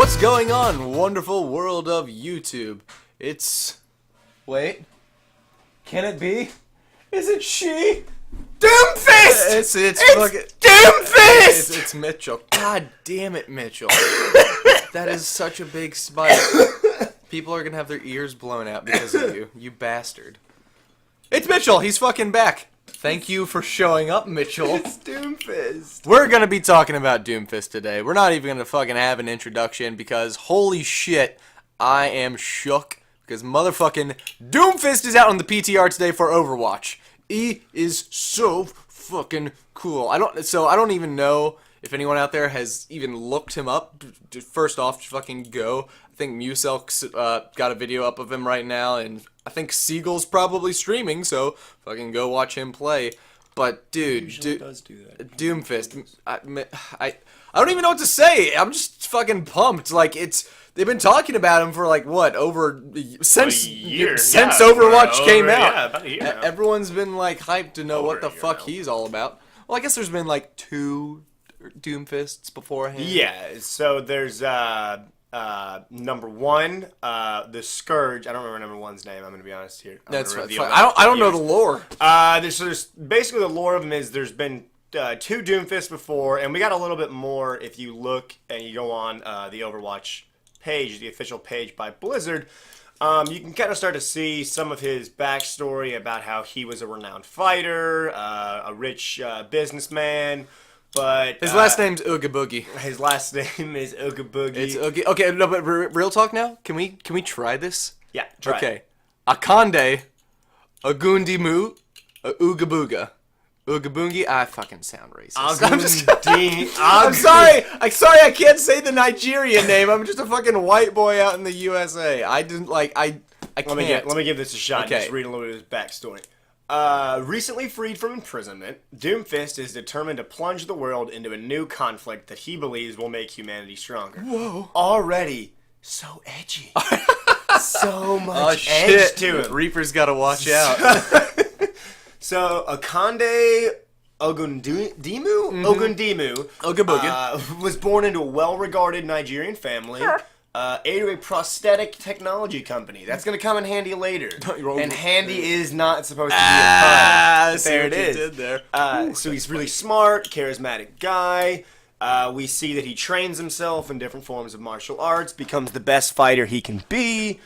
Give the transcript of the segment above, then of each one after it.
What's going on, wonderful world of YouTube? It's... Wait. Can it be? Is it she? DOOMFIST! It's fucking... DOOMFIST! It's Mitchell. God damn it, Mitchell. That is such a big spike. People are gonna have their ears blown out because of you, you bastard. It's Mitchell, he's fucking back. Thank you for showing up, Mitchell. It's DOOMFIST. We're gonna be talking about DOOMFIST today. We're not even gonna fucking have an introduction because holy shit, I am shook because motherfucking DOOMFIST is out on the PTR today for Overwatch. He is so fucking cool. I don't even know if anyone out there has even looked him up. First off, just fucking go. I think Muselk's got a video up of him right now, and I think Siegel's probably streaming, so fucking go watch him play. But dude, does do that. DOOMFIST, I don't even know what to say. I'm just fucking pumped. Like they've been talking about him for like what since Overwatch came out. Yeah, about a year now. Everyone's been like hyped to know Over what the a year fuck now. he's all about. Well, I guess there's been like 2 DOOMFISTs beforehand. Yeah, so there's number one, the Scourge. I don't remember number one's name. I'm gonna be honest here. That's fine. I don't know the lore. There's basically the lore of him is there's been 2 DOOMFIST before, and we got a little bit more if you look and you go on the Overwatch page, the official page by Blizzard. You can kind of start to see some of his backstory about how he was a renowned fighter, a rich businessman. But His last name's Ooga Boogie. His last name is Ooga Boogie. It's Oogie. Okay, no, but real talk now. Can we try this? Yeah, try it. Okay. Akande, Agundimu, Ooga Booga. Ooga Boogie. I fucking sound racist. I'm sorry. I'm sorry. I can't say the Nigerian name. I'm just a fucking white boy out in the USA. I didn't like. I can't. Let me give this a shot. Okay. And just read a little bit of his backstory. Recently freed from imprisonment, DOOMFIST is determined to plunge the world into a new conflict that he believes will make humanity stronger. Whoa. Already so edgy. So much Oh edge shit. to him. Reaper's gotta watch out. So, Akande Ogundimu Ooga Booga. was born into a well-regarded Nigerian family. A prosthetic technology company. That's going to come in handy later. And handy is not supposed to be a pun. See There what it you is. did there. So he's really smart, charismatic guy. We see that he trains himself in different forms of martial arts, becomes the best fighter he can be.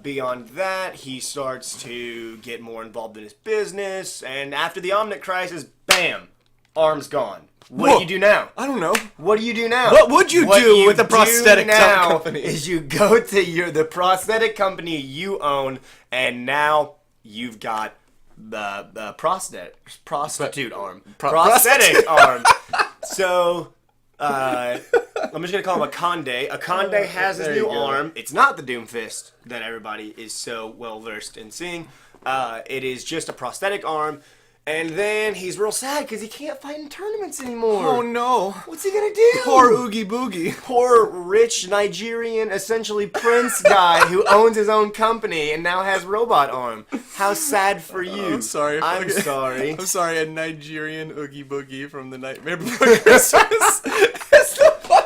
Beyond that, he starts to get more involved in his business. And after the Omnic crisis, bam, arm's gone. What do you do now? I don't know. What do you do now? What would you do with a prosthetic company? Is you go to the prosthetic company you own, and now you've got the prostitute arm. Prosthetic arm. So, I'm just going to call him Akande. Akande has his new arm. It's not the DOOMFIST that everybody is so well-versed in seeing. It is just a prosthetic arm. And then he's real sad because he can't fight in tournaments anymore. Oh no. What's he gonna do? Poor Oogie Boogie. Poor rich Nigerian, essentially prince guy who owns his own company and now has robot arm. How sad for you. I'm sorry. I'm sorry. I'm sorry, a Nigerian Oogie Boogie from the Nightmare Before Christmas. It's the funniest.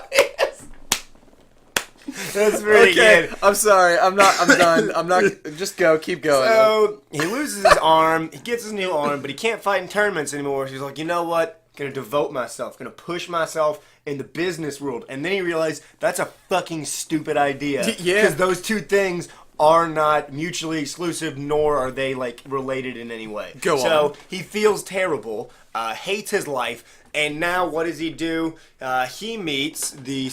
That's pretty good. I'm sorry. I'm done. I'm not. Just go. Keep going. So he loses his arm. He gets his new arm, but he can't fight in tournaments anymore. So he's like, you know what? I'm gonna devote myself. Gonna push myself in the business world. And then he realized that's a fucking stupid idea. Yeah. Because those two things are not mutually exclusive, nor are they like related in any way. Go on. So he feels terrible, hates his life, and now what does he do? He meets the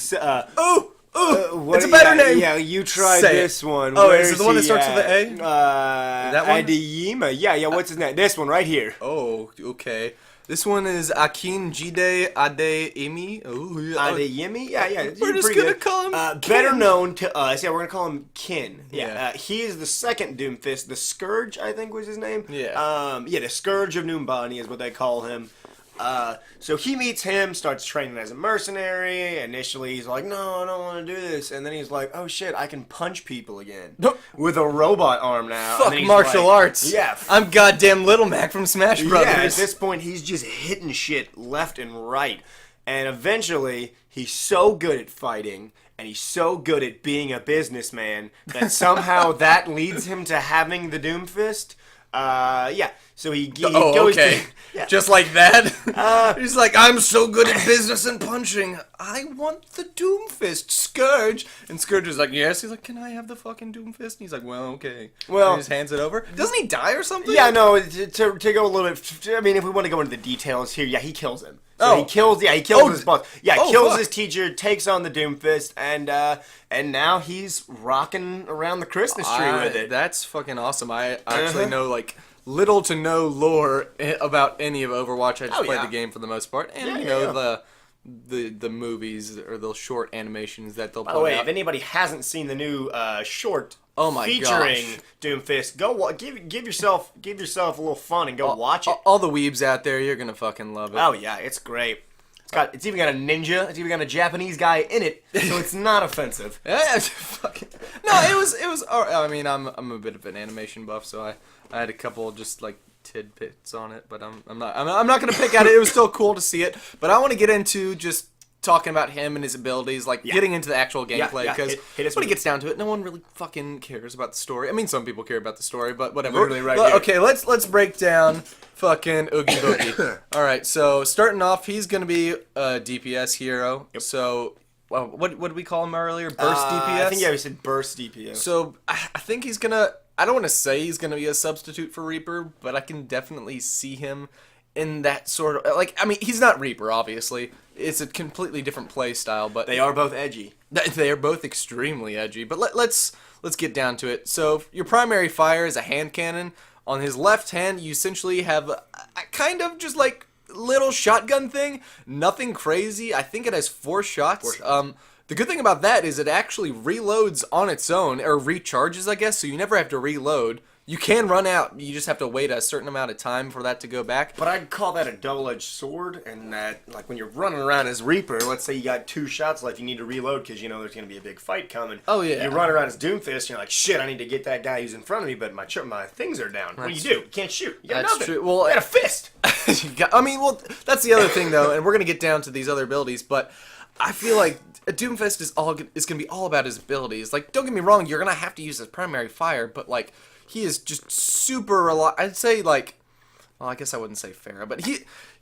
It's a better name. Yeah, you tried Say this it. one. Oh, Where's is it the one that he starts with at? an A? That one? Adeyemi. Yeah, what's his name? This one right here. Oh, okay. This one is Akinjide Adeyemi. Adeyemi? Yeah. We're just pretty gonna good. call him better Kin. known to us. Yeah, we're gonna call him Kin. Yeah. He is the second DOOMFIST. The Scourge, I think was his name. Yeah. The Scourge of Numbani is what they call him. So he meets him, starts training as a mercenary. Initially, he's like, no, I don't want to do this. And then he's like, oh shit, I can punch people again. Nope. With a robot arm now. And Fuck then he's martial like, arts. Yeah. I'm goddamn Little Mac from Smash Brothers. Yeah, at this point, he's just hitting shit left and right. And eventually, he's so good at fighting and he's so good at being a businessman that somehow that leads him to having the Doomfist. Yeah. So he goes okay. to, yeah. Just like that? He's like, I'm so good at business and punching. I want the Doomfist, Scourge. And Scourge is like, yes. He's like, can I have the fucking Doomfist? And he's like, well, okay. Well, and he just hands it over. Doesn't he die or something? Yeah, no, to go a little bit, I mean, if we want to go into the details here, yeah, he kills him. So he kills his boss. Yeah, kills his teacher, takes on the Doomfist, and now he's rocking around the Christmas tree with it. That's fucking awesome. I actually know, like, little to no lore about any of Overwatch. I just played the game for the most part, and the movies or the short animations that they'll. By the way, if anybody hasn't seen the new short featuring gosh. Doomfist, go give yourself a little fun and go watch it. All the weebs out there, you're gonna fucking love it. Oh yeah, it's great. It's even got a ninja. It's even got a Japanese guy in it, so it's not offensive. Yeah, fucking. No, it was. I mean, I'm a bit of an animation buff, so I had a couple just like tidbits on it, but I'm not gonna pick at it. It was still cool to see it, but I want to get into just talking about him and his abilities, like getting into the actual gameplay, because when it gets down to it, no one really fucking cares about the story. I mean, some people care about the story, but whatever. Literally right here. Okay, let's break down fucking Oogie Boogie. All right, so starting off, he's gonna be a DPS hero. Yep. So, well, what did we call him earlier? Burst DPS. I think we said burst DPS. So I think he's gonna. I don't want to say he's gonna be a substitute for Reaper, but I can definitely see him in that sort of, like, I mean, he's not Reaper, obviously. It's a completely different play style, but they are both edgy. They are both extremely edgy. But let's get down to it. So your primary fire is a hand cannon. On his left hand, you essentially have a kind of just like little shotgun thing. Nothing crazy. I think it has 4 shots. The good thing about that is it actually reloads on its own, or recharges, I guess. So you never have to reload. You can run out. You just have to wait a certain amount of time for that to go back. But I'd call that a double-edged sword, and that, like, when you're running around as Reaper, let's say you got 2 shots left, you need to reload because you know there's going to be a big fight coming. Oh, yeah. You run around as Doomfist, you're like, shit, I need to get that guy who's in front of me, but my things are down. What do? You can't shoot. You got nothing. True. Well, you got a fist. That's the other thing, though, and we're going to get down to these other abilities, but I feel like a Doomfist is going to be all about his abilities. Like, don't get me wrong, you're going to have to use his primary fire, but, like, he is just super I'd say, like, well, I guess I wouldn't say Pharaoh, but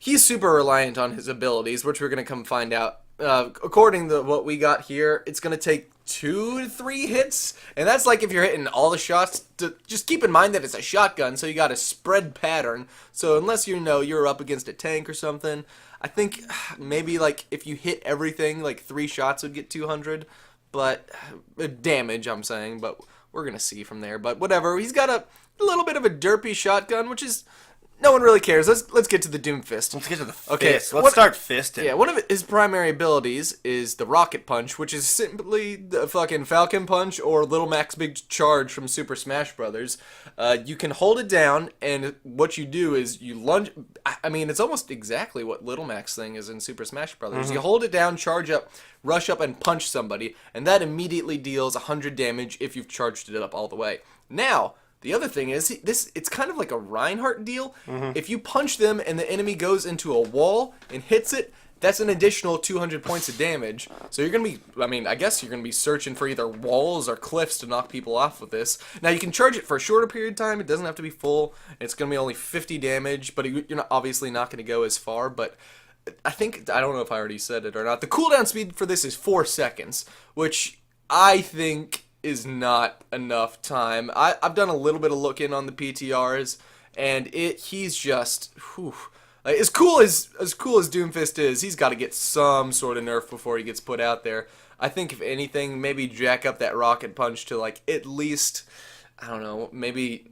he's super reliant on his abilities, which we're going to come find out. According to what we got here, it's going to take 2 to 3 hits, and that's like if you're hitting all the shots. Just keep in mind that it's a shotgun, so you got a spread pattern. So unless you're up against a tank or something, I think maybe like if you hit everything, like 3 shots would get 200, but damage, I'm saying, but we're going to see from there. But whatever, he's got a little bit of a derpy shotgun, which is, no one really cares. Let's get to the Doomfist. Let's get to the fist. Let's start fisting. Yeah, one of his primary abilities is the Rocket Punch, which is simply the fucking Falcon Punch or Little Mac's Big Charge from Super Smash Brothers. You can hold it down, and what you do is you lunge. I mean, it's almost exactly what Little Mac's thing is in Super Smash Brothers. You hold it down, charge up, rush up, and punch somebody, and that immediately deals 100 damage if you've charged it up all the way. Now, the other thing is, it's kind of like a Reinhardt deal. If you punch them and the enemy goes into a wall and hits it, that's an additional 200 points of damage. So you're going to be, I guess you're going to be searching for either walls or cliffs to knock people off with this. Now, you can charge it for a shorter period of time. It doesn't have to be full. It's going to be only 50 damage, but you're obviously not going to go as far. But I don't know if I already said it or not. The cooldown speed for this is 4 seconds, which I think is not enough time. I've done a little bit of looking on the PTRs, and he's just, like, as cool as Doomfist is, he's got to get some sort of nerf before he gets put out there. I think if anything, maybe jack up that Rocket Punch to like at least, I don't know, maybe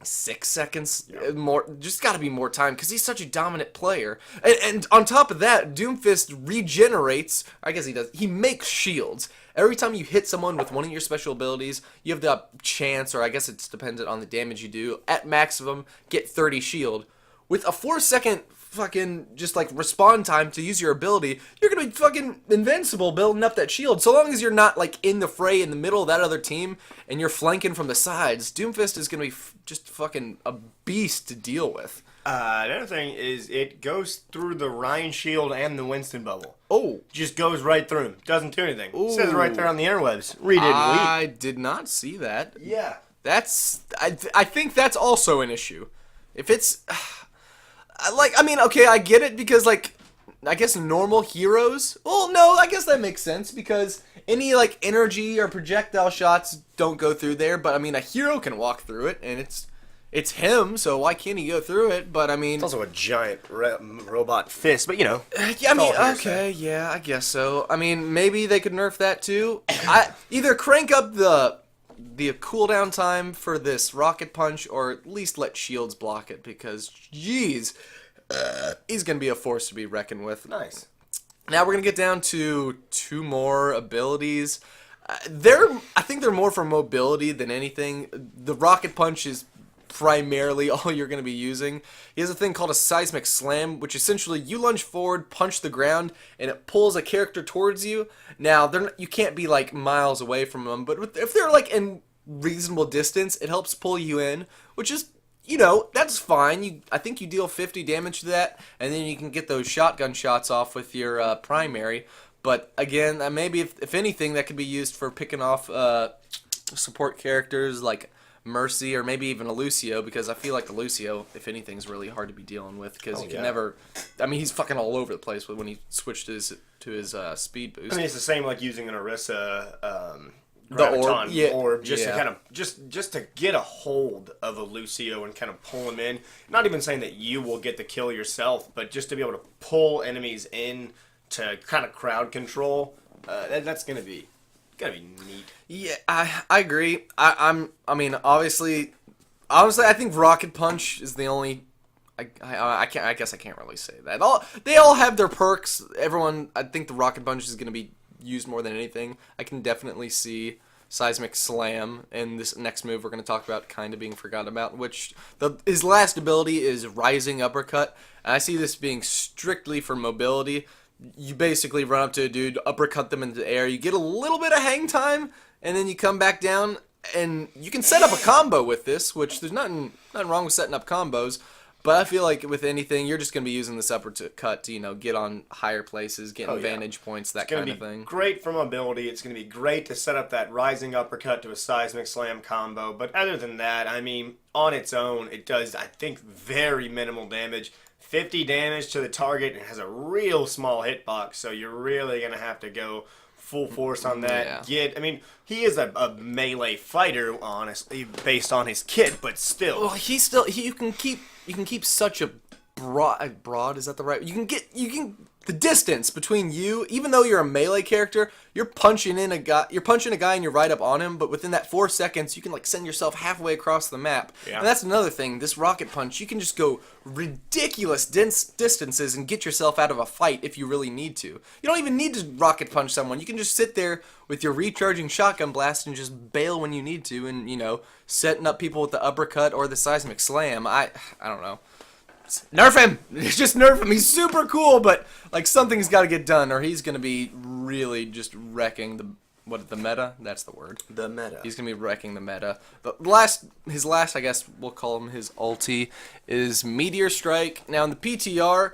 6 seconds more. Just got to be more time because he's such a dominant player. And on top of that, Doomfist regenerates. I guess he does. He makes shields. Every time you hit someone with one of your special abilities, you have the chance, or I guess it's dependent on the damage you do, at maximum, get 30 shield. With a 4-second fucking just like respawn time to use your ability, you're gonna be fucking invincible building up that shield. So long as you're not like in the fray in the middle of that other team and you're flanking from the sides, DOOMFIST is gonna be just fucking a beast to deal with. Another thing is it goes through the Ryan shield and the Winston bubble. Oh. Just goes right through him. Doesn't do anything. Ooh. It says it right there on the interwebs. Read it and I did not see that. Yeah. I think that's also an issue. If it's I mean, okay, I get it because like I guess normal heroes. Well, no, I guess that makes sense because any like energy or projectile shots don't go through there, but I mean a hero can walk through it and it's him, so why can't he go through it? But I mean, It's also a giant robot fist, but you know. yeah, I mean, all okay, yeah, I guess so. I mean, maybe they could nerf that too. Either crank up the cooldown time for this rocket punch, or at least let shields block it because, jeez, he's gonna be a force to be reckoned with. Nice. Now we're gonna get down to 2 more abilities. I think they're more for mobility than anything. The rocket punch is primarily all you're going to be using. He has a thing called a seismic slam, which essentially you lunge forward, punch the ground, and it pulls a character towards you. Now, you can't be like miles away from them, but if they're like in reasonable distance, it helps pull you in, which is, you know, that's fine. I think you deal 50 damage to that, and then you can get those shotgun shots off with your primary. But again, maybe if anything, that could be used for picking off support characters like Mercy, or maybe even a Lucio, because I feel like the Lucio, if anything, is really hard to be dealing with because you can never. I mean, he's fucking all over the place when he switched to his speed boost. I mean, it's the same like using an Orisa the orb, just to kind of just to get a hold of a Lucio and kind of pull him in. Not even saying that you will get the kill yourself, but just to be able to pull enemies in to kind of crowd control. That's gonna be neat. Yeah, I agree. I mean, honestly, I think Rocket Punch is the only. I guess I can't really say that. They all have their perks. Everyone, I think the Rocket Punch is going to be used more than anything. I can definitely see Seismic Slam and this next move we're going to talk about kind of being forgotten about, which his last ability is Rising Uppercut. And I see this being strictly for mobility. You basically run up to a dude, uppercut them into the air. You get a little bit of hang time, and then you come back down, and you can set up a combo with this, which there's nothing wrong with setting up combos. But I feel like with anything, you're just going to be using this uppercut to, you know, get on higher places, get vantage points, that kind of thing. Great for mobility. It's going to be great to set up that Rising Uppercut to a Seismic Slam combo. But other than that, I mean, on its own, it does, I think, very minimal damage. 50 damage to the target and has a real small hitbox, so you're really going to have to go full force on that. Yeah. I mean, he is a melee fighter, honestly, based on his kit, but still. Well, you can keep such a broad, is that the right? You can the distance between you, even though you're a melee character, you're punching a guy and you're right up on him, but within that 4 seconds, you can like send yourself halfway across the map. Yeah. And that's another thing, this rocket punch, you can just go ridiculous distances and get yourself out of a fight if you really need to. You don't even need to rocket punch someone. You can just sit there with your recharging shotgun blast and just bail when you need to, and, you know, setting up people with the uppercut or the seismic slam. I don't know. Nerf him! Just nerf him. He's super cool, but like something's got to get done, or he's gonna be really just wrecking the meta. That's the word. The meta. He's gonna be wrecking the meta. His last, I guess we'll call him his ulti, is Meteor Strike. Now in the PTR,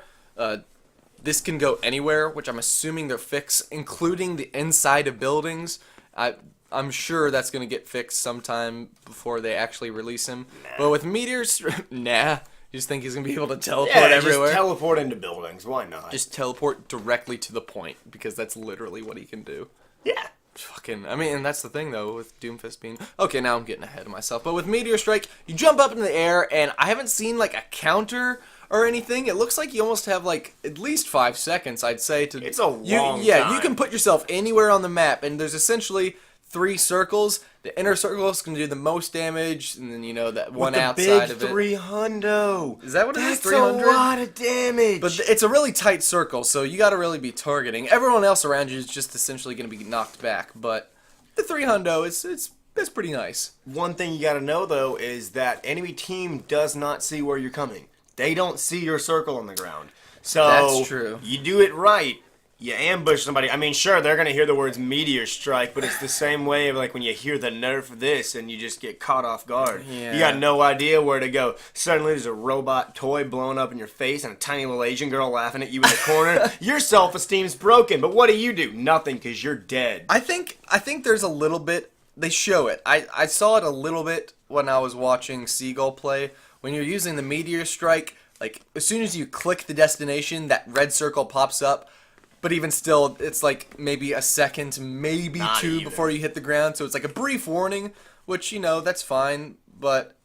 this can go anywhere, which I'm assuming they're fixed, including the inside of buildings. I'm sure that's gonna get fixed sometime before they actually release him. Nah. But with Meteor Strike, nah. You just think he's going to be able to teleport everywhere? Just teleport into buildings. Why not? Just teleport directly to the point, because that's literally what he can do. Yeah. Fucking, I mean, and that's the thing, though, with DOOMFIST being... Okay, now I'm getting ahead of myself. But with Meteor Strike, you jump up in the air, and I haven't seen, like, a counter or anything. It looks like you almost have, like, at least 5 seconds, I'd say. It's a long time. Yeah, you can put yourself anywhere on the map, and there's essentially 3 circles. The inner circles can do the most damage, and then, you know, that one outside of it. 300. Is that what it is? That's 300? A lot of damage. But it's a really tight circle, so you got to really be targeting. Everyone else around you is just essentially going to be knocked back. But the 300, it's pretty nice. One thing you got to know, though, is that enemy team does not see where you're coming. they don't see your circle on the ground. So That's true. You do it right. You ambush somebody. I mean, sure, they're going to hear the words meteor strike, but it's the same way of like when you hear the nerf this and you just get caught off guard. Yeah. You got no idea where to go. Suddenly there's a robot toy blowing up in your face and a tiny little Asian girl laughing at you in the corner. Your self-esteem's broken, but what do? Nothing, because you're dead. I think there's a little bit, they show it. I saw it a little bit when I was watching Seagull play. When you're using the meteor strike, like as soon as you click the destination, that red circle pops up. But even still, it's like maybe a second, maybe Not two even. before you hit the ground. So it's like a brief warning, which, that's fine. But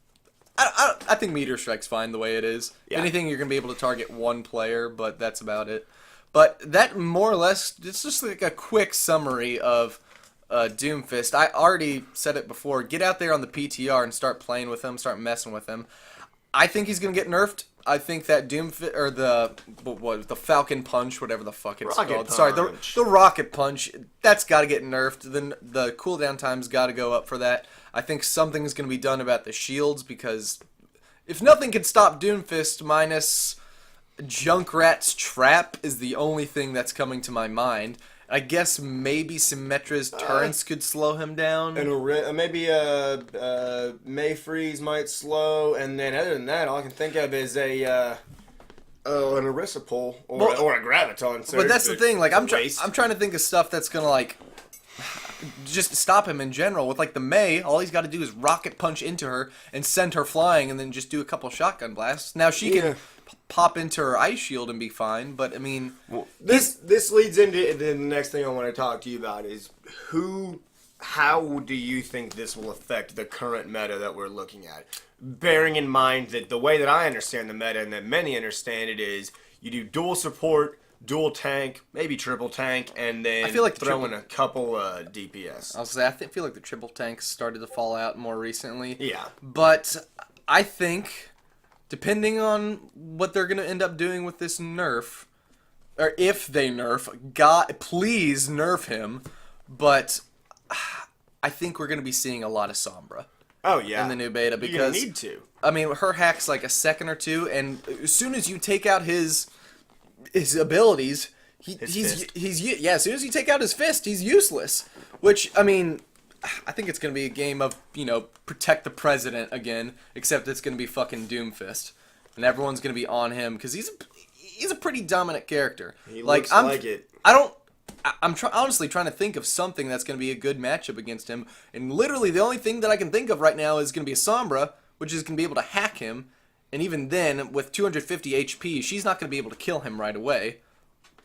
I think Meteor Strike's fine the way it is. Yeah. If anything, you're going to be able to target one player, but that's about it. But that more or less, it's just like a quick summary of Doomfist. I already said it before. Get out there on the PTR and start playing with him, start messing with him. I think he's going to get nerfed. I think that Doomfist, or the Falcon Punch, whatever the fuck it's Rocket called. Sorry, Punch. the Rocket Punch, that's got to get nerfed. The cooldown time's got to go up for that. I think something's going to be done about the shields, because if nothing can stop Doomfist minus Junkrat's Trap is the only thing that's coming to my mind. I guess maybe Symmetra's turrets could slow him down. And maybe Mayfreeze might slow, and then other than that, all I can think of is an Orisa pull or a Graviton surge. But that's the thing. Like I'm waste. trying to think of stuff that's gonna like just stop him in general. With like the May, all he's got to do is rocket punch into her and send her flying, and then just do a couple shotgun blasts. Now she can pop into her ice shield and be fine. But I mean, This leads into the next thing I want to talk to you about is how do you think this will affect the current meta that we're looking at? Bearing in mind that the way that I understand the meta and that many understand it is you do dual support, dual tank, maybe triple tank, and then I feel like throw in a couple DPS. I'll say I feel like the triple tanks started to fall out more recently. Yeah. But I think, depending on what they're going to end up doing with this nerf, or if they nerf, God, please nerf him. But I think we're going to be seeing a lot of Sombra Oh yeah. in the new beta, You're gonna because need to. I mean, her hack's like a second or two, and as soon as you take out his abilities, as soon as you take out his fist, he's useless. Which, I mean, I think it's gonna be a game of, protect the president again, except it's gonna be fucking Doomfist, and everyone's gonna be on him because he's a pretty dominant character. He looks like it. I'm honestly trying to think of something that's going to be a good matchup against him, and literally the only thing that I can think of right now is going to be a Sombra, which is going to be able to hack him, and even then, with 250 HP, she's not going to be able to kill him right away.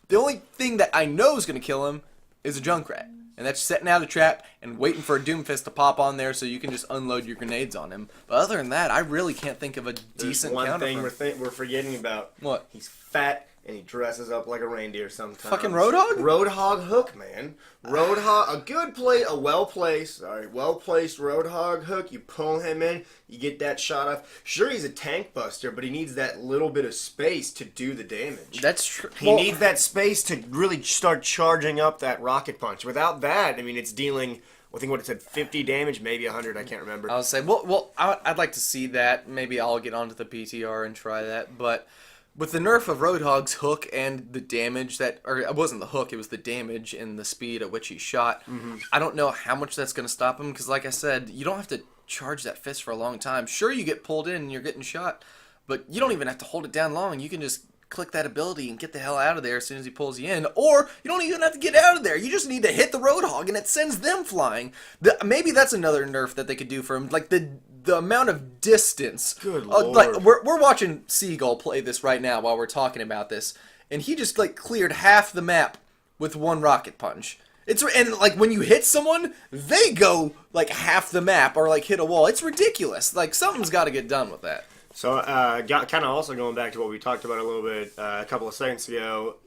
The only thing that I know is going to kill him is a Junkrat, and that's setting out a trap and waiting for a Doomfist to pop on there so you can just unload your grenades on him. But other than that, I really can't think of a decent One counter. thing we're forgetting about. What? He's fat. And he dresses up like a reindeer sometimes. Fucking Roadhog? Roadhog hook, man. Roadhog, well-placed Roadhog hook. You pull him in, you get that shot off. Sure, he's a tank buster, but he needs that little bit of space to do the damage. That's true. He needs that space to really start charging up that rocket punch. Without that, I mean, it's dealing, I think what it said, 50 damage, maybe 100, I can't remember. I'll say, well, I'd like to see that. Maybe I'll get onto the PTR and try that, but with the nerf of Roadhog's hook and the damage or it wasn't the hook, it was the damage and the speed at which he shot, I don't know how much that's going to stop him, because like I said, you don't have to charge that fist for a long time. Sure, you get pulled in and you're getting shot, but you don't even have to hold it down long. You can just click that ability and get the hell out of there as soon as he pulls you in, or you don't even have to get out of there. You just need to hit the Roadhog and it sends them flying. Maybe that's another nerf that they could do for him, like the amount of distance. Good lord. Like we're watching Seagull play this right now while we're talking about this, and he just like cleared half the map with one rocket punch. And like when you hit someone, they go like half the map or like hit a wall. It's ridiculous. Like something's got to get done with that. So, kind of also going back to what we talked about a little bit a couple of seconds ago,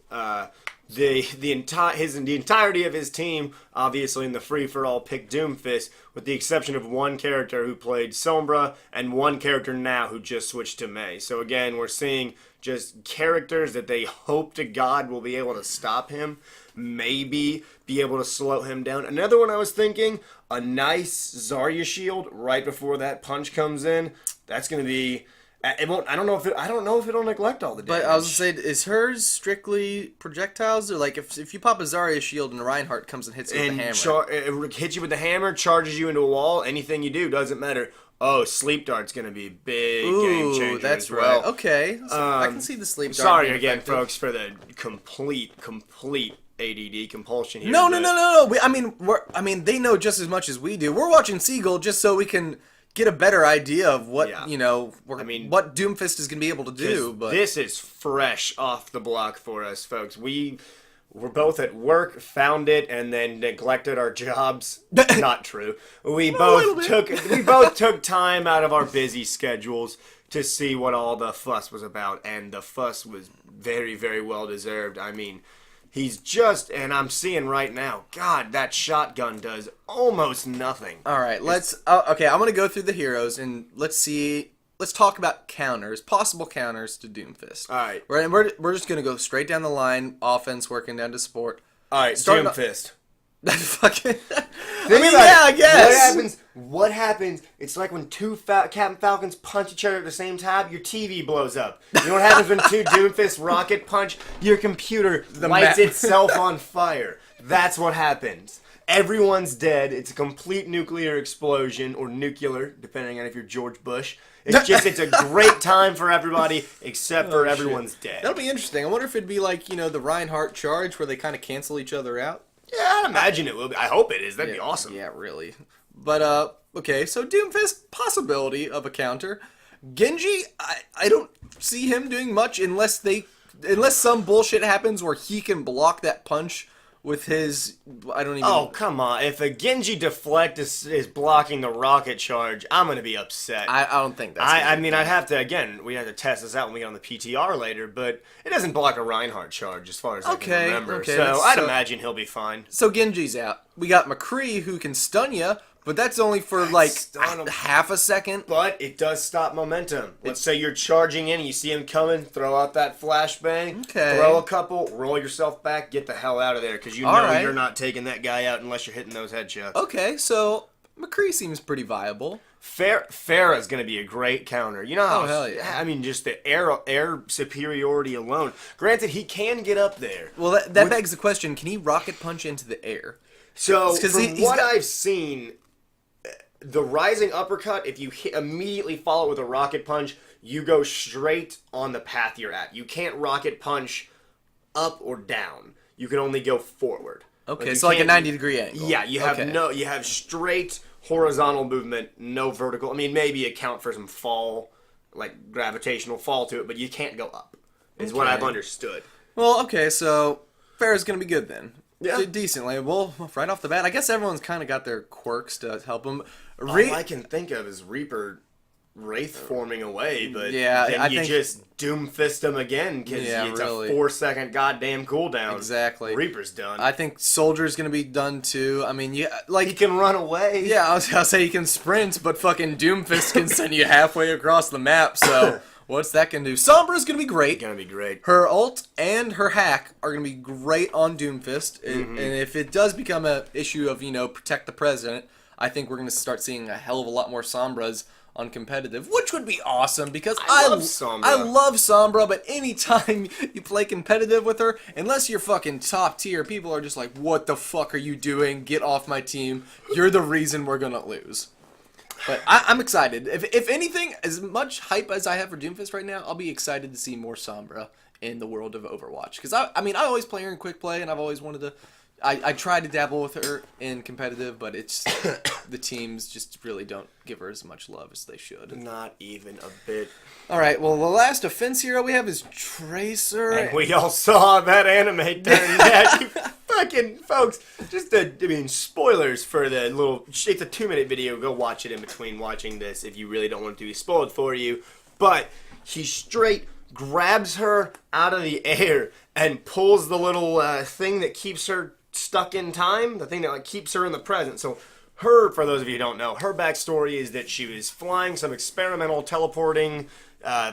the entirety of his team, obviously in the free-for-all, picked Doomfist, with the exception of one character who played Sombra and one character now who just switched to Mei. So again, we're seeing just characters that they hope to God will be able to stop him, maybe be able to slow him down. Another one I was thinking, a nice Zarya shield right before that punch comes in. That's going to be It won't. I don't know if it'll neglect all the damage. But I was gonna say, is hers strictly projectiles, or like if you pop a Zarya shield and Reinhardt comes and hits you with the hammer? It hits you with the hammer, charges you into a wall. Anything you do doesn't matter. Oh, sleep dart's gonna be a big game changer. That's as well. right. Okay, so I can see the sleep dart. Sorry being again, effective. folks, for the complete ADD compulsion here. No. but- I mean, they know just as much as we do. We're watching Seagull just so we can get a better idea of what Yeah. what Doomfist is gonna be able to do. But this is fresh off the block for us, folks. We were both at work, found it, and then neglected our jobs. Not true. We both took time out of our busy schedules to see what all the fuss was about, and the fuss was very, very well deserved. I mean, he's just, and I'm seeing right now, God, that shotgun does almost nothing. all right, okay, I'm gonna go through the heroes and let's talk about counters, possible counters to Doomfist. All right. We're just gonna go straight down the line, offense working down to support. All right, Starting Doomfist. Fucking. I I guess. What happens? It's like when two Captain Falcons punch each other at the same time, your TV blows up. You know what happens when two Doomfist rocket punch? Your computer lights itself on fire. That's what happens. Everyone's dead. It's a complete nuclear explosion, or nuclear, depending on if you're George Bush. It's a great time for everybody, except for everyone's dead. That'll be interesting. I wonder if it'd be like, the Reinhardt charge where they kind of cancel each other out. Yeah, I'd imagine it will be. I hope it is. That'd be awesome. Yeah, really. But, okay, so Doomfist, possibility of a counter. Genji, I don't see him doing much unless some bullshit happens where he can block that punch with his, I don't even... Oh, come on. If a Genji deflect is blocking the rocket charge, I'm going to be upset. I don't think that's... I'd have to, again, we have to test this out when we get on the PTR later, but it doesn't block a Reinhardt charge as far as I can remember. Okay, so I'd imagine he'll be fine. So Genji's out. We got McCree who can stun you, but that's only for like half a second. But it does stop momentum. Let's say you're charging in and you see him coming, throw out that flashbang, throw a couple, roll yourself back, get the hell out of there, because you're not taking that guy out unless you're hitting those headshots. Okay, so McCree seems pretty viable. Pharah's going to be a great counter. You know how... Oh, hell yeah. I mean, just the air superiority alone. Granted, he can get up there. Well, that begs the question, can he rocket punch into the air? So, from what I've seen, the rising uppercut, if you immediately follow it with a rocket punch, you go straight on the path you're at. You can't rocket punch up or down. You can only go forward. Okay, so like a 90-degree angle. Yeah, you have straight horizontal movement, no vertical. I mean, maybe account for some fall, like gravitational fall to it, but you can't go up, is what I've understood. Well, okay, so Pharah's going to be good then. Yeah. Decently. Well, right off the bat, I guess everyone's kind of got their quirks to help them. All I can think of is Reaper Wraith forming away, but then you just Doomfist him again because it's a 4-second goddamn cooldown. Exactly. Reaper's done. I think Soldier's gonna be done too. I mean, he can run away. Yeah, I was gonna say he can sprint, but fucking Doomfist can send you halfway across the map. So what's that gonna do? Sombra's gonna be great. Gonna be great. Her ult and her hack are gonna be great on Doomfist, and if it does become an issue of protect the president, I think we're gonna start seeing a hell of a lot more Sombras on competitive, which would be awesome because I love Sombra, but anytime you play competitive with her, unless you're fucking top tier, people are just like, what the fuck are you doing? Get off my team. You're the reason we're gonna lose. But I'm excited. If anything, as much hype as I have for Doomfist right now, I'll be excited to see more Sombra in the world of Overwatch. Because I always play her in quick play, and I've always wanted to... I tried to dabble with her in competitive, but it's the teams just really don't give her as much love as they should. Not even a bit. All right, well, the last offense hero we have is Tracer. And we all saw that anime turn that. You fucking folks. Spoilers for the little... It's a 2-minute video. Go watch it in between watching this if you really don't want it to be spoiled for you. But he straight grabs her out of the air and pulls the little thing that keeps her stuck in time, the thing that keeps her in the present. So for those of you who don't know, her backstory is that she was flying some experimental teleporting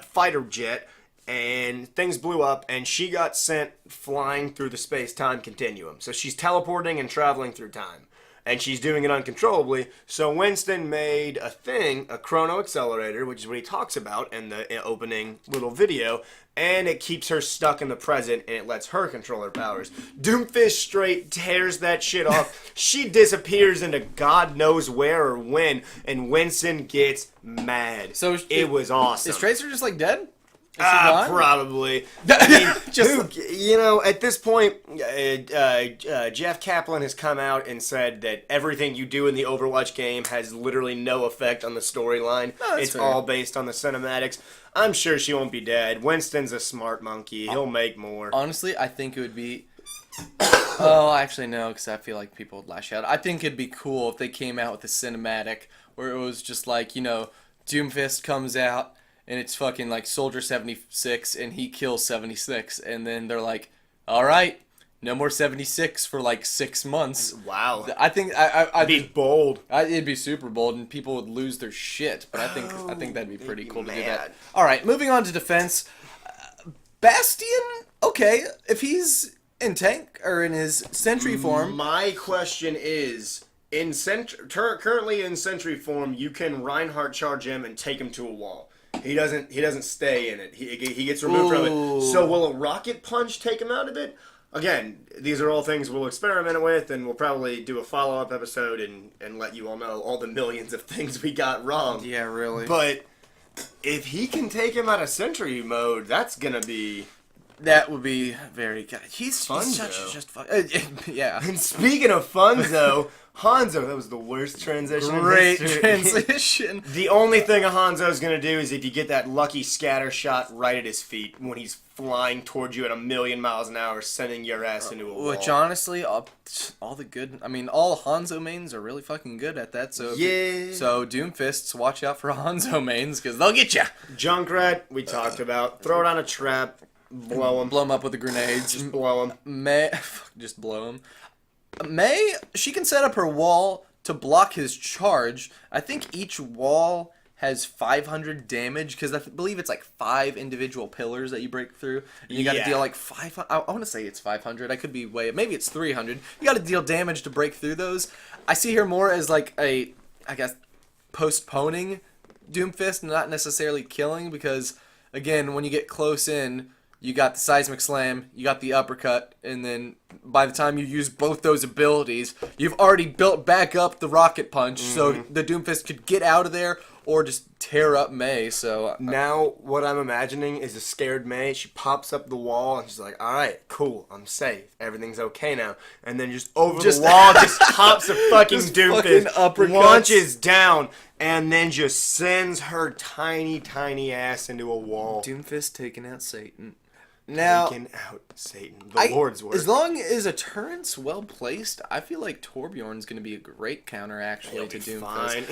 fighter jet, and things blew up, and she got sent flying through the space-time continuum. So she's teleporting and traveling through time. and she's doing it uncontrollably. So Winston made a thing, a chrono accelerator, which is what he talks about in the opening little video, and it keeps her stuck in the present, and it lets her control her powers. Doomfist straight tears that shit off. She disappears into God knows where or when, and Winston gets mad. So it was awesome. Is Tracer just like dead? Probably. I mean, at this point, Jeff Kaplan has come out and said that everything you do in the Overwatch game has literally no effect on the storyline. It's fair. All based on the cinematics. I'm sure she won't be dead. Winston's a smart monkey. He'll make more. Honestly, I think it would be... Oh, actually, no, because I feel like people would lash out. I think it'd be cool if they came out with a cinematic where it was just like, Doomfist comes out, and it's fucking like Soldier 76, and he kills 76, and then they're like, all right, no more 76 for like 6 months. Wow. I think I'd be bold. It'd be super bold, and people would lose their shit. But I think that'd be pretty cool to do that. All right, moving on to defense. Bastion, okay, if he's in tank or in his sentry form. My question is, currently in sentry form, you can Reinhardt charge him and take him to a wall. He doesn't stay in it. He gets removed from it. So will a rocket punch take him out of it? Again, these are all things we'll experiment with, and we'll probably do a follow-up episode and let you all know all the millions of things we got wrong. Yeah, really. But if he can take him out of sentry mode, that's gonna be... That would be very good. He's just fun. Yeah. And speaking of Funzo, Hanzo, that was the worst transition. Great transition. The only thing a Hanzo is going to do is if you get that lucky scatter shot right at his feet when he's flying towards you at 1,000,000 miles an hour, sending your ass into a wall. Which honestly, all the good, all Hanzo mains are really fucking good at that. So so Doomfists, watch out for Hanzo mains because they'll get you. Junkrat, we talked about. Throw it on a trap. Blow him up with the grenades. Just blow him. Just blow him. May, she can set up her wall to block his charge. I think each wall has 500 damage because I believe it's like 5 individual pillars that you break through. And you got to deal like 500. I want to say it's 500. I could be maybe it's 300. You got to deal damage to break through those. I see her more as like I guess, postponing Doomfist, not necessarily killing because, again, when you get close in, you got the seismic slam, you got the uppercut, and then by the time you use both those abilities, you've already built back up the rocket punch, so the Doomfist could get out of there or just tear up May. So now what I'm imagining is a scared May. She pops up the wall and she's like, "All right, cool, I'm safe, everything's okay now." And then just over the wall, just pops a fucking Doomfist, launches down, and then just sends her tiny ass into a wall. Doomfist taking out Satan. Now, taking out Satan, the Lord's word. As long as a turret's well placed, I feel like Torbjorn's going to be a great counter actually to Doomfist.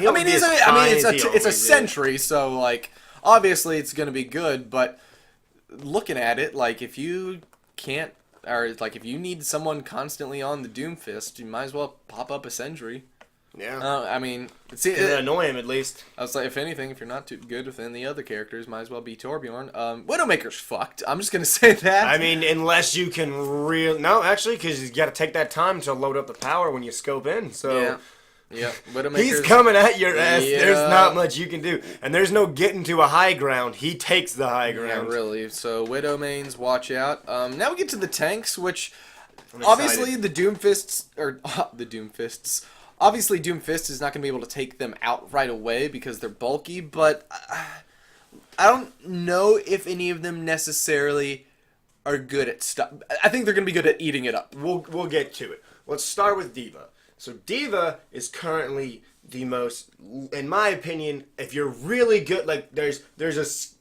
It's a sentry, so like obviously it's going to be good. But looking at it, like if you can't, or like if you need someone constantly on the Doomfist, you might as well pop up a sentry. Yeah. It's annoy him at least. I was like, if anything, if you're not too good with any other characters, might as well be Torbjorn. Widowmaker's fucked. I'm just gonna say that. Unless you can no, actually, because you got to take that time to load up the power when you scope in. So yeah, he's coming at your ass. Yeah. There's not much you can do, and there's no getting to a high ground. He takes the high ground. Yeah, really. So Widow mains, watch out. Now we get to the tanks, which obviously the Doomfists Obviously, Doomfist is not going to be able to take them out right away because they're bulky, but I don't know if any of them necessarily are good at stuff. I think they're going to be good at eating it up. We'll get to it. Let's start with D.Va. So D.Va is currently the most, in my opinion, if you're really good, like there's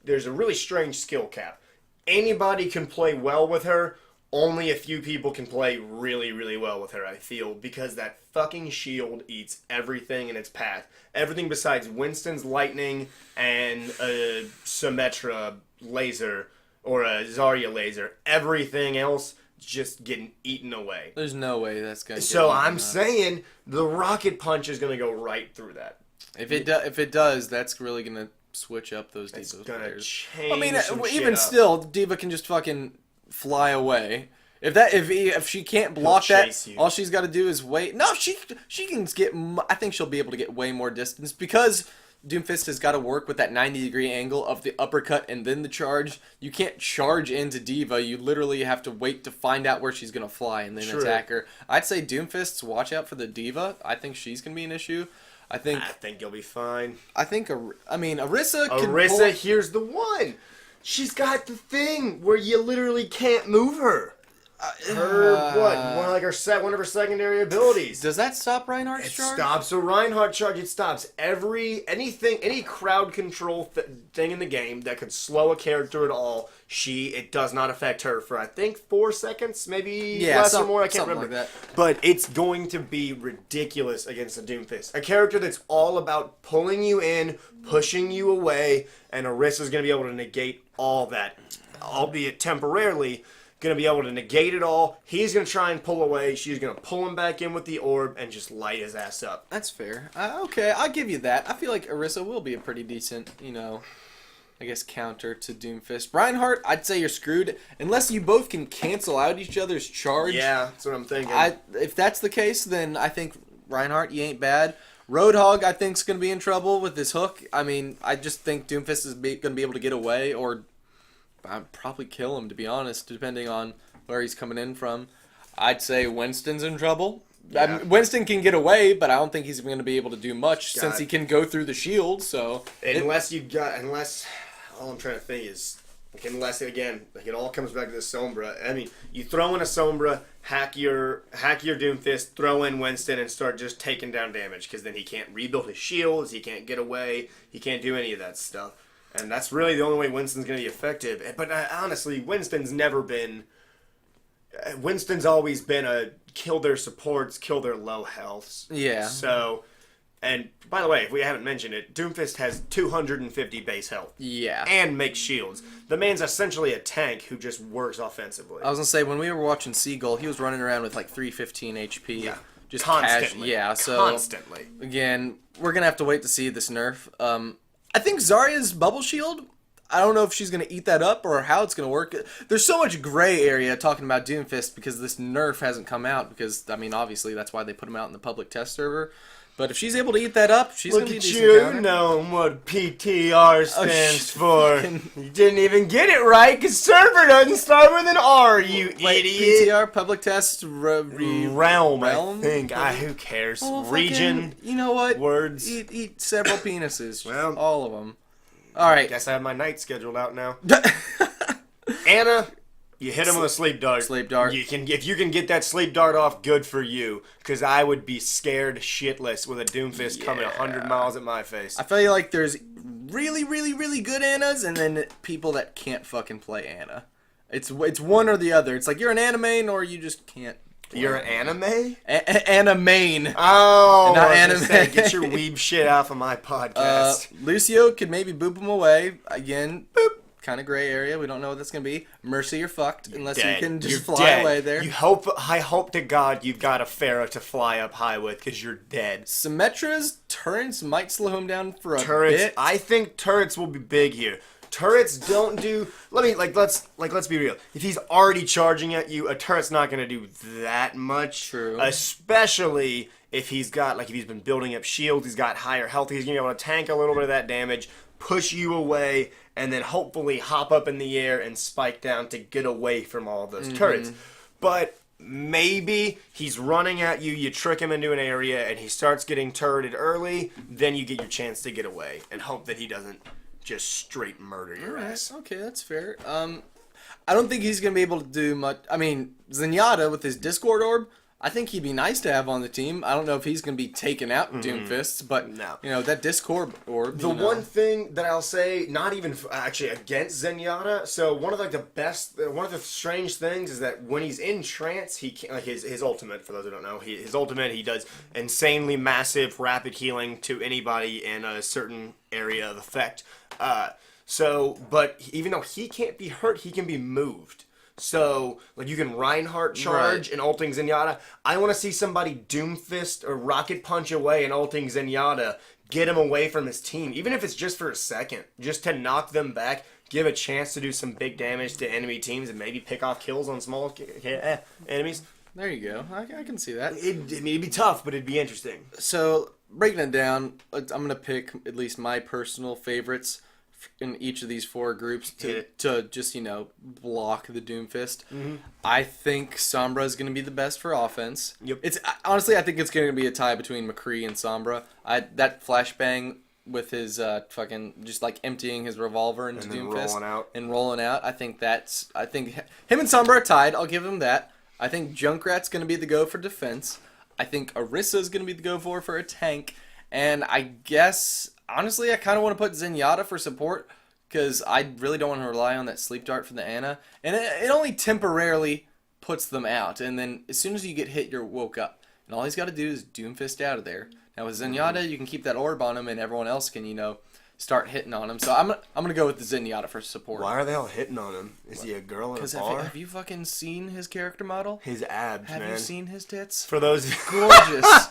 a really strange skill cap. Anybody can play well with her. Only a few people can play really well with her, I feel, because that fucking shield eats everything in its path. Everything besides Winston's lightning and a Symmetra laser or a Zarya laser. Everything else just getting eaten away. There's no way that's going to So I'm saying the rocket punch is going to go right through that. If it does, that's really going to switch up those D.Va players. Change even still, D.Va can just fucking fly away, If she can't block He'll that, chase you. all she's got to do is wait. No, she can get. I think she'll be able to get way more distance because Doomfist has got to work with that 90-degree angle of the uppercut and then the charge. You can't charge into Diva. You literally have to wait to find out where she's gonna fly and then True. attack her. I'd say Doomfist's watch out for the Diva. I think she's gonna be an issue. I think you'll be fine. Arissa can Arissa, here's the one. She's got the thing where you literally can't move her. One of her secondary abilities. Does that stop Reinhardt's It charge? stops a Reinhardt charge. It stops any crowd control thing in the game that could slow a character at all. It does not affect her for I think 4 seconds, maybe less or more. I can't remember. Like that. But it's going to be ridiculous against a Doomfist, a character that's all about pulling you in, pushing you away, and Arissa's going to be able to negate all that, albeit temporarily. Going to be able to negate it all. He's going to try and pull away. She's going to pull him back in with the orb and just light his ass up. That's fair. Okay, I'll give you that. I feel like Arissa will be a pretty decent, I guess, counter to Doomfist. Reinhardt, I'd say you're screwed. Unless you both can cancel out each other's charge. Yeah, that's what I'm thinking. If that's the case, then I think Reinhardt, you ain't bad. Roadhog, I think, is going to be in trouble with this hook. I just think Doomfist is going to be able to get away, or I'd probably kill him, to be honest, depending on where he's coming in from. I'd say Winston's in trouble. Yeah. Winston can get away, but I don't think he's going to be able to do much since he can go through the shield. So unless all I'm trying to think is, unless again, it all comes back to the Sombra. You throw in a Sombra, hack your Doomfist, throw in Winston, and start just taking down damage because then he can't rebuild his shields, he can't get away, he can't do any of that stuff. And that's really the only way Winston's going to be effective. But honestly, Winston's always been a kill their supports, kill their low healths. Yeah. So, and by the way, if we haven't mentioned it, Doomfist has 250 base health. Yeah. And makes shields. The man's essentially a tank who just works offensively. I was going to say, when we were watching Seagull, he was running around with like 315 HP. Yeah. Just constantly. Constantly. Again, we're going to have to wait to see this nerf. I think Zarya's bubble shield, I don't know if she's going to eat that up or how it's going to work. There's so much gray area talking about Doomfist because this nerf hasn't come out because, obviously that's why they put him out in the public test server. But if she's able to eat that up, she's going to be a decent counter. You know what PTR stands for. You didn't even get it right because server doesn't start with an R, you idiot. PTR, public test, realm, I think. Who cares? Oh, Region. You know what? Words. Eat several penises. Well, all of them. All right. Guess I have my night scheduled out now. Anna, you hit him with a sleep dart. Sleep dart. If you can get that sleep dart off, good for you. Because I would be scared shitless with a Doomfist coming 100 miles at my face. I feel like there's really, really, really good Annas and then people that can't fucking play Anna. It's one or the other. It's like you're an anime or you just can't. You're an anime? Anime. Oh, not anime. Get your weeb shit off of my podcast. Lucio could maybe boop him away. Again, boop. Kind of gray area. We don't know what that's going to be. Mercy, you're fucked unless you can just fly away there. I hope to God you've got a Pharah to fly up high with because you're dead. Symmetra's turrets might slow him down for a bit. I think turrets will be big here. Turrets don't do. Let's be real. If he's already charging at you, a turret's not going to do that much. True. Especially if he's been building up shields, he's got higher health, he's going to be able to tank a little bit of that damage, push you away, and then hopefully hop up in the air and spike down to get away from all of those turrets. But maybe he's running at you, you trick him into an area, and he starts getting turreted early, then you get your chance to get away and hope that he doesn't just straight murder your ass. Okay, that's fair. I don't think he's going to be able to do much. Zenyatta with his Discord orb, I think he'd be nice to have on the team. I don't know if he's going to be taken out in Doomfists, but that Discord orb. The one thing that I'll say, not even actually against Zenyatta. So one of the strange things is that when he's in trance, he can, his ultimate. For those who don't know, his ultimate, he does insanely massive rapid healing to anybody in a certain area of effect. But even though he can't be hurt, he can be moved. So, you can Reinhardt charge and ulting Zenyatta. I want to see somebody Doomfist or Rocket Punch away and ulting Zenyatta, get him away from his team, even if it's just for a second, just to knock them back, give a chance to do some big damage to enemy teams and maybe pick off kills on small enemies. There you go. I can see that. It'd be tough, but it'd be interesting. So, breaking it down, I'm going to pick at least my personal favorites in each of these 4 groups to just, block the Doomfist. Mm-hmm. I think Sombra is going to be the best for offense. Yep. Honestly, I think it's going to be a tie between McCree and Sombra. That flashbang with his fucking just like emptying his revolver into Doomfist and rolling out. I think him and Sombra are tied. I'll give him that. I think Junkrat's going to be the go for defense. I think Orissa's going to be the go for a tank. And I guess, honestly, I kind of want to put Zenyatta for support because I really don't want to rely on that sleep dart from the Ana. And it only temporarily puts them out. And then as soon as you get hit, you're woke up. And all he's got to do is Doomfist out of there. Now with Zenyatta, you can keep that orb on him and everyone else can, start hitting on him. So I'm gonna go with the Zenyatta for support. Why are they all hitting on him? Is he a girl in a bar? Have you fucking seen his character model? His abs, Have man. you seen his tits? For those Gorgeous.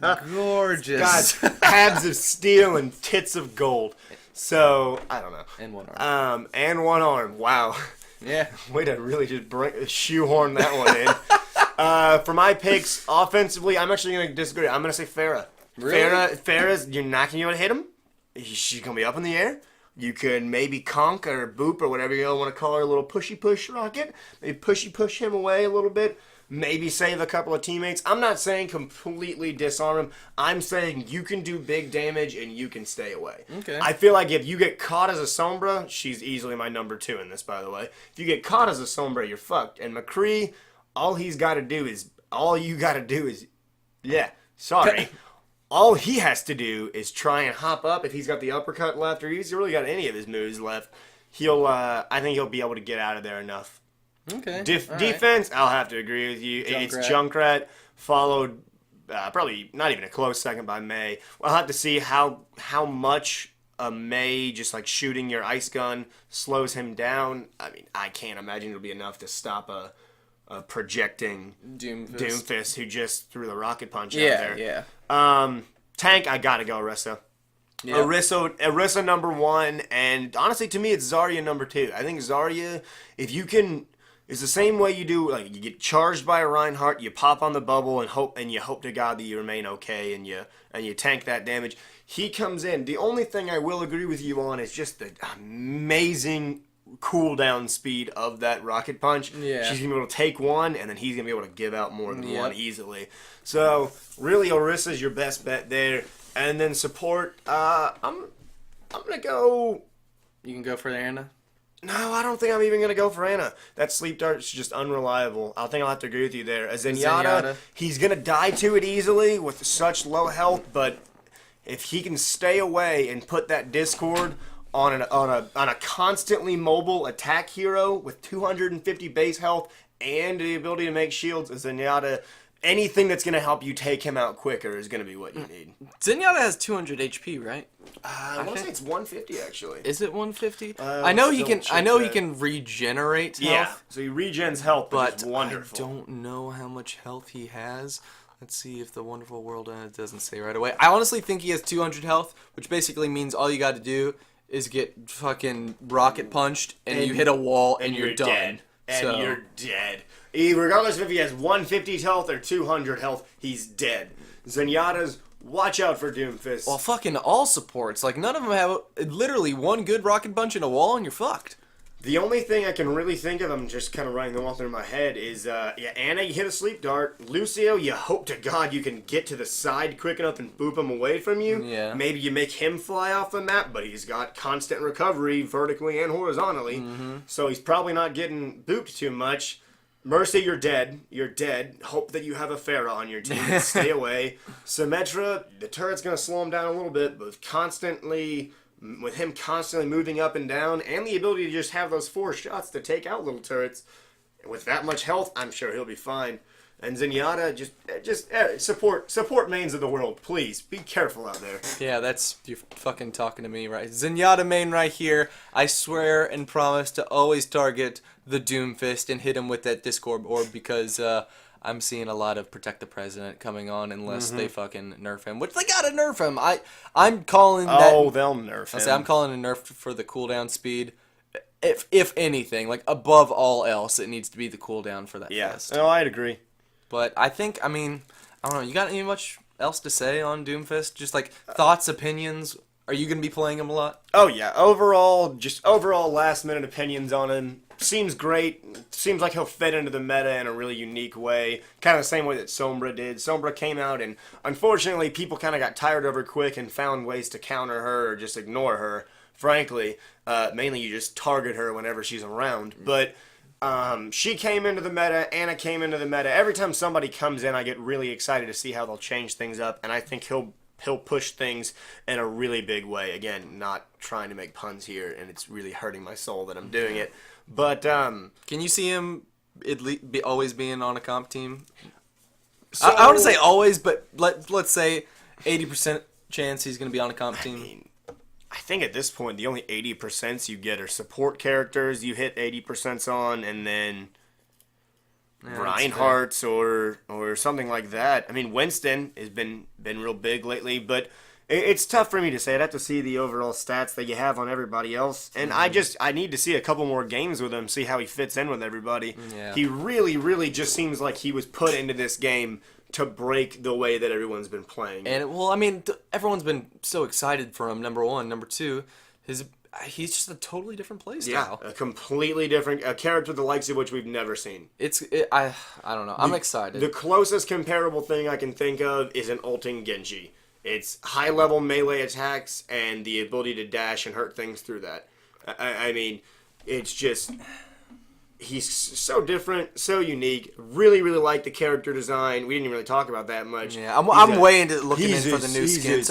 Gorgeous. God, abs of steel and tits of gold. So, I don't know. And one arm. And one arm. Wow. Yeah. Way to really just shoehorn that one in. For my picks, offensively, I'm actually going to disagree. I'm going to say Farah. Really? Farah's, you're not going to be able to hit him. She's going to be up in the air. You could maybe conk or boop or whatever you want to call her, a little pushy push rocket. Maybe pushy push him away a little bit. Maybe save a couple of teammates. I'm not saying completely disarm him. I'm saying you can do big damage and you can stay away. Okay. I feel like if you get caught as a Sombra, she's easily my number 2 in this, by the way. If you get caught as a Sombra, you're fucked. And McCree, all you got to do is, yeah, sorry. All he has to do is try and hop up. If he's got the uppercut left, or he's really got any of his moves left, I think he'll be able to get out of there enough. Okay. Defense, I'll have to agree with you. Junkrat. It's Junkrat, followed probably not even a close second by Mei. We'll have to see how much a Mei just like shooting your ice gun slows him down. I mean, I can't imagine it'll be enough to stop a projecting Doomfist who just threw the rocket punch out there. Yeah. Tank, I gotta go Orisa. Yep. Orisa number 1, and honestly to me it's Zarya number 2. I think Zarya, if you can, it's the same way you do, like you get charged by a Reinhardt, you pop on the bubble and you hope to God that you remain okay and you tank that damage. He comes in. The only thing I will agree with you on is just the amazing cooldown speed of that rocket punch. Yeah. She's gonna be able to take one, and then he's gonna be able to give out more than one easily. So really, Orisa's your best bet there. And then support, I'm gonna go. You can go for the Ana. No, I don't think I'm even gonna go for Ana. That sleep dart's just unreliable. I think I'll have to agree with you there. As Zenyatta, he's gonna die to it easily with such low health, but if he can stay away and put that Discord on a constantly mobile attack hero with 250 base health and the ability to make shields, Zenyatta, anything that's going to help you take him out quicker is going to be what you need. Zenyatta has 200 HP, right? I want to say it's 150 actually. Is it 150? I know he can regenerate health. Yeah, so he regens health, but wonderful. I don't know how much health he has. Let's see if the wonderful world it doesn't say right away. I honestly think he has 200 health, which basically means all you got to do is get fucking rocket punched and you hit a wall and you're done. Dead. And you're dead. Regardless of if he has 150 health or 200 health, he's dead. Zenyatta's, watch out for Doomfist. Well, fucking all supports. Like, none of them have literally one good rocket punch in a wall and you're fucked. The only thing I can really think of, I'm just kind of running them all through my head, is, Ana, you hit a sleep dart. Lucio, you hope to God you can get to the side quick enough and boop him away from you. Yeah. Maybe you make him fly off the map, but he's got constant recovery vertically and horizontally, so he's probably not getting booped too much. Mercy, you're dead. You're dead. Hope that you have a Pharah on your team. Stay away. Symmetra, the turret's going to slow him down a little bit, but with him constantly moving up and down, and the ability to just have those 4 shots to take out little turrets, with that much health, I'm sure he'll be fine. And Zenyatta, just support mains of the world, please. Be careful out there. Yeah, you're fucking talking to me, right? Zenyatta main right here. I swear and promise to always target the Doomfist and hit him with that Discord orb because I'm seeing a lot of Protect the President coming on unless they fucking nerf him. Which they gotta nerf him. I'm calling that. Oh, they'll nerf him. I'm calling a nerf for the cooldown speed. if anything, like above all else, it needs to be the cooldown for that Yeah. fest. No, I'd agree. But I think, I mean, I don't know. You got any much else to say on DOOMFIST? Just like thoughts, opinions. Are you gonna be playing him a lot? Oh yeah, overall last minute opinions on him. Seems great. Seems like he'll fit into the meta in a really unique way. Kind of the same way that Sombra did. Sombra came out and unfortunately people kind of got tired of her quick and found ways to counter her or just ignore her. Frankly, mainly you just target her whenever she's around. But she came into the meta. Anna came into the meta. Every time somebody comes in, I get really excited to see how they'll change things up. And I think he'll push things in a really big way. Again, not trying to make puns here, and it's really hurting my soul that I'm doing it. But Can you see him always being on a comp team? so, I want to say always, but let's say 80% chance he's going to be on a comp team. I think at this point the only 80% you get are support characters you hit 80% on, and then Reinhardt's or something like that. I mean, Winston has been real big lately, but it's tough for me to say. I'd have to see the overall stats that you have on everybody else, and I need to see a couple more games with him, see how he fits in with everybody. Yeah. He really just seems like he was put into this game to break the way that everyone's been playing. And well, I mean, everyone's been so excited for him. Number one, number two, he's just a totally different play style. A completely different a character the likes of which we've never seen. I don't know. I'm excited. The closest comparable thing I can think of is an ulting Genji. It's high-level melee attacks and the ability to dash and hurt things through that. I mean, it's just... He's so different, so unique. Really like the character design. We didn't even really talk about that much. Yeah, I'm way into looking in for the new skins.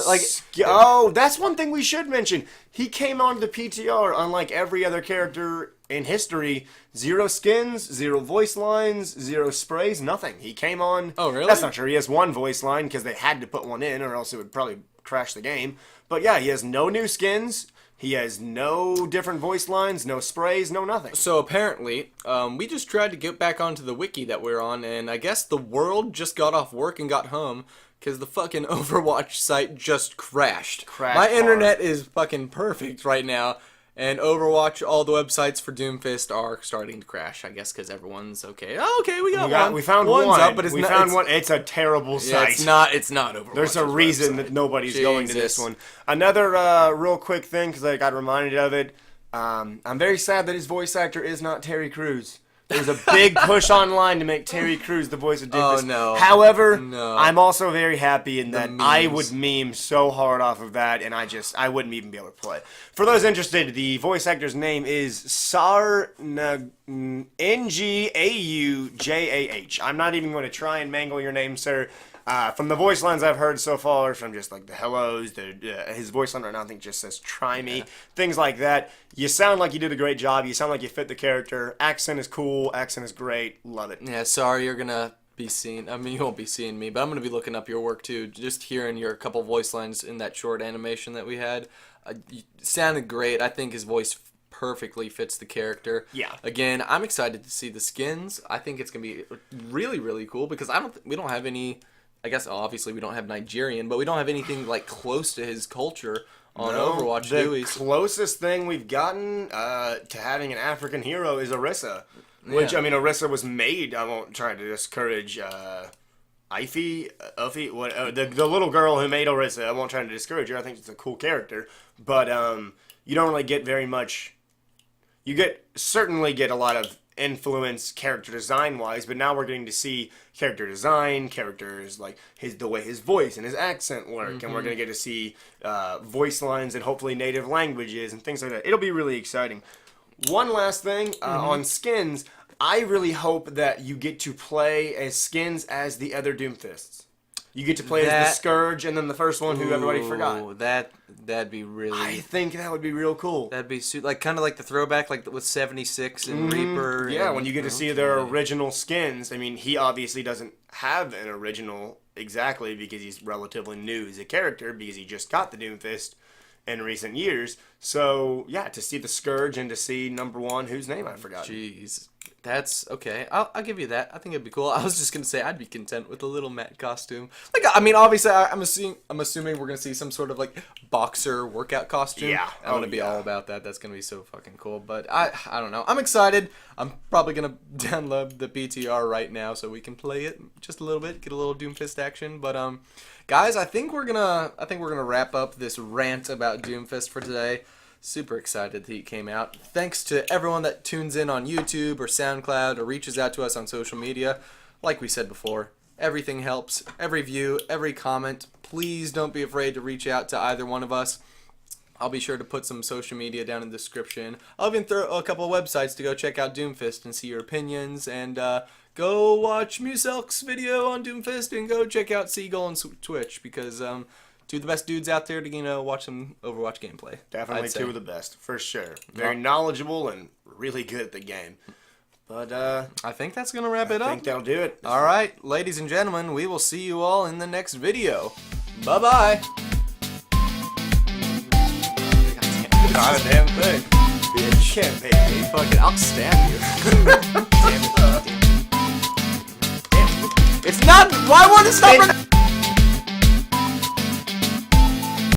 That's one thing we should mention. He came onto the PTR unlike every other character in history. 0 skins, 0 voice lines, 0 sprays, nothing. He came on. Oh, really? That's not true. He has 1 voice line because they had to put one in, or else it would probably crash the game. But yeah, he has no new skins. He has no different voice lines, no sprays, no nothing. So apparently, we just tried to get back onto the wiki that we're on, and I guess the world just got off work and got home because the fucking Overwatch site just crashed. My internet is fucking perfect right now, and Overwatch, all the websites for DOOMFIST are starting to crash. I guess because everyone's okay. Oh, okay, we got one. We found One's one. Up, but we found one. It's a terrible site. It's not Overwatch. There's a reason that nobody's going to this one. Another real quick thing, because I got reminded of it. I'm very sad that his voice actor is not Terry Crews. There's a big push online to make Terry Crews the voice of DOOMFIST. Oh, no. However, No. I'm also very happy in that memes. I would meme so hard off of that, and I wouldn't even be able to play. For those interested, the voice actor's name is Sar Ngaujah. I'm not even going to try and mangle your name, sir. From the voice lines I've heard so far, from just like the hellos, his voice line right now I think just says "try me," things like that. You sound like you did a great job. You sound like you fit the character. Accent is cool. Accent is great. Love it. Yeah, sorry you're gonna be seeing. I mean, you won't be seeing me, but I'm gonna be looking up your work too. Just hearing your couple voice lines in that short animation that we had, you sounded great. I think his voice perfectly fits the character. Yeah. Again, I'm excited to see the skins. I think it's gonna be really cool because we don't have any. I guess obviously we don't have Nigerian, but we don't have anything like close to his culture on Overwatch, do we? The closest thing we've gotten to having an African hero is Orisa. Which, Yeah. I mean, Orisa was made, I won't try to discourage Ify, the little girl who made Orisa. I won't try to discourage her. I think it's a cool character. But you don't really get very much... You certainly get a lot of influence character design wise, but now we're getting to see character design, characters like the way his voice and his accent work, and we're going to get to see voice lines and hopefully native languages and things like that. It'll be really exciting. One last thing on skins, I really hope that you get to play as skins as the other Doomfists. You get to play as the Scourge and then the first one who everybody forgot. That'd be really... I think that would be real cool. That'd be like kind of like the throwback like with 76 and Reaper. Yeah, and, when you get to see their original skins. I mean, he obviously doesn't have an original exactly because he's relatively new as a character because he just got the Doomfist in recent years. So, yeah, to see the Scourge and to see number one, whose name I forgot. Jeez. That's okay. I'll give you that. I think it'd be cool. I was just gonna say I'd be content with a little Matt costume. Like, I mean, obviously, I'm assuming we're gonna see some sort of like boxer workout costume. Yeah. I'm gonna be all about that. That's gonna be so fucking cool. But I don't know. I'm excited. I'm probably gonna download the PTR right now so we can play it just a little bit, get a little Doomfist action. But guys, I think we're gonna wrap up this rant about Doomfist for today. Super excited that he came out. Thanks to everyone that tunes in on YouTube or SoundCloud or reaches out to us on social media. Like we said before, everything helps. Every view, every comment. Please don't be afraid to reach out to either one of us. I'll be sure to put some social media down in the description. I'll even throw a couple of websites to go check out Doomfist and see your opinions. And go watch Muselk's video on Doomfist and go check out Seagull on Twitch because two of the best dudes out there to, watch some Overwatch gameplay. Definitely two of the best, for sure. Very knowledgeable and really good at the game. But, I think that's going to wrap it up. I think that'll do it. All right, ladies and gentlemen, we will see you all in the next video. Bye-bye. Not a damn thing. Bitch, you can't pay me. Fuck it, I'll stab you. Damn it. Damn it. It's not... Why won't it stop?